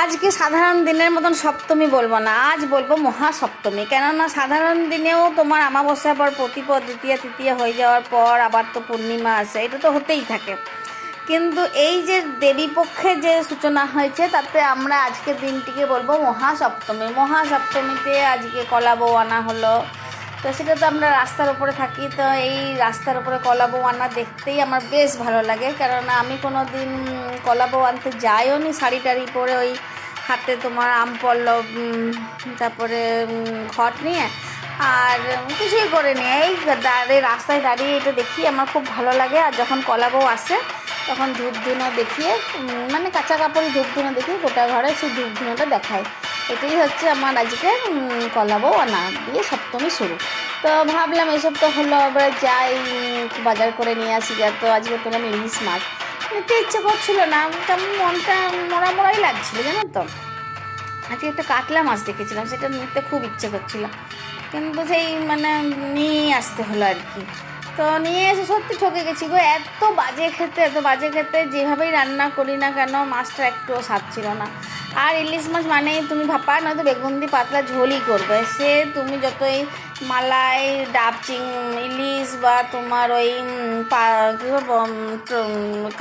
আজকে সাধারণ দিনের মতন সপ্তমী বলবো না, আজ বলবো মহাসপ্তমী। কেননা সাধারণ দিনেও তোমার অমাবস্যার পর প্রতিপদ দ্বিতীয়া তৃতীয়া হয়ে যাওয়ার পর আবার তো পূর্ণিমা আসে, এটা তো হতেই থাকে। কিন্তু এই যে দেবীপক্ষে যে সূচনা হয়েছে তাতে আমরা আজকের দিনটিকে বলবো মহাসপ্তমী। মহাসপ্তমীতে আজকে কলা বউ আনা হলো, তো সেটা তো আমরা রাস্তার উপরে থাকি, তো এই রাস্তার উপরে কলা বউ আনা দেখতেই আমার বেশ ভালো লাগে। কেননা আমি কোনো দিন কলা বউ আনতে যাইও নি শাড়ি টাড়ি পরে, ওই হাতে তোমার আম পল্লব তারপরে ঘট নিয়ে আর কিছুই করে নিয়ে এই রাস্তায় দাঁড়িয়ে এটা দেখি আমার খুব ভালো লাগে। আর যখন কলা বউ আসে তখন ধূপ ধুনো দেখিয়ে, মানে কাঁচা কাপড়ে ধূপ ধুনো দেখিয়ে গোটা ঘরে সেই ধূপ ধুনোটা দেখায়। এটাই হচ্ছে আমার আজকে কলা বউ আনা দিয়ে সপ্তমী শুরু। তো ভাবলাম এসব তো হলো, আবার যাই বাজার করে নিয়ে আসি। যা তো আজকে পেলাম ইলিশ মাছ, নিতে ইচ্ছে করছিল না, তেমন মনটা মরা মরাই লাগছিল জানো তো। আজকে একটা কাতলা মাছ দেখেছিলাম, সেটা নিতে খুব ইচ্ছে করছিল, কিন্তু সেই মানে নিয়ে আসতে হলো আর কি। তো নিয়ে এসে সত্যি ঠকে গেছি গো, এত বাজে খেতে যেভাবেই রান্না করি না কেন মাছটা একটুও স্বাদ ছিল না। আর ইলিশ মাছ মানেই তুমি ভাপা নয়তো বেগুন দিয়ে পাতলা ঝোলই করবে, সে তুমি যতই মালাই ডাব ইলিশ বা তোমার ওই কী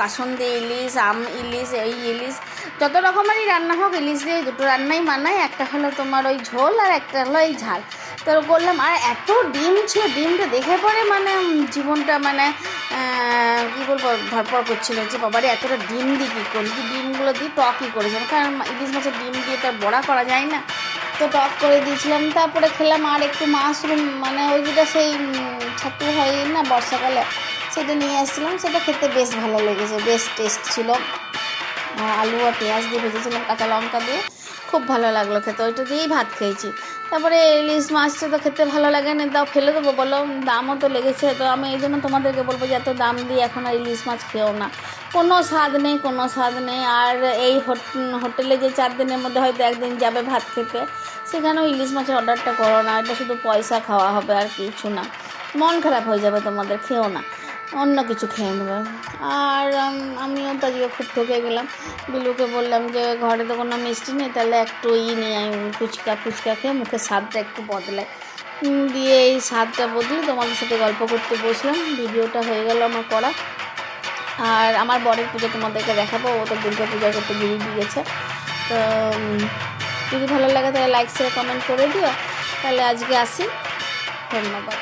কাসন্দি ইলিশ, আম ইলিশ, এই ইলিশ যত রকমেরই রান্না হোক, ইলিশ দিয়ে দুটো রান্নাই মানায়। একটা হলো তোমার ওই ঝোল আর একটা হলো এই ঝাল। তো করলাম, আর এত ডিম ছিল, ডিমটা দেখে পরে মানে জীবনটা মানে কী বলবো ধরপড় করছিল যে বাবারে এতটা ডিম দিয়ে কী করি, কি ডিমগুলো দিয়ে টকই করেছিলাম, কারণ ইলিশ মাছের ডিম দিয়ে তো বড়া করা যায় না, তো টক করে দিয়েছিলাম। তারপরে খেলাম আর একটু মাশরুম, মানে ওই যেটা সেই ছাতু হয় না বর্ষাকালে, সেটা নিয়ে আসছিলাম, সেটা খেতে বেশ ভালো লেগেছে, বেশ টেস্ট ছিল। আলু আর পেঁয়াজ দিয়ে ভেজেছিলাম, কাঁচা লঙ্কা দিয়ে, খুব ভালো লাগলো খেতে, ওইটা দিয়েই ভাত খেয়েছি। তারপরে ইলিশ মাছটা তো খেতে ভালো লাগে না, তাও ফেলে দেবো বলো, দামও তো লেগেছে। তো আমি এই জন্য তোমাদেরকে বলবো যে এত দাম দিয়ে এখন আর ইলিশ মাছ খেও না, কোনো স্বাদ নেই। আর এই হোটেলে যে 4 দিনের মধ্যে হয়তো একদিন যাবে ভাত খেতে, সেখানেও ইলিশ মাছের অর্ডারটা করো না, এটা শুধু পয়সা খাওয়া হবে আর কিছু না, মন খারাপ হয়ে যাবে তোমাদের, খেও না, অন্য কিছু খেয়ে নেবে। আর আমিও তো আজকে খুব ঠকে গেলাম, বিলুকে বললাম যে ঘরে তো কোনো মিষ্টি নেই, তাহলে একটু নিয়ে ফুচকা খেয়ে মুখের স্বাদটা একটু বদলায়, দিয়ে এই স্বাদটা বদলে তোমাদের সাথে গল্প করতে বসলাম। ভিডিওটা হয়ে গেল আমার করা। আর আমার বরের পুজো তোমাদেরকে দেখাবো, ও তো দুর্গা পূজা করতে বেরিয়ে গেছে। তো যদি ভালো লাগে তাহলে লাইক শেয়ার কমেন্ট করে দিও। তাহলে আজকে আসি, ধন্যবাদ।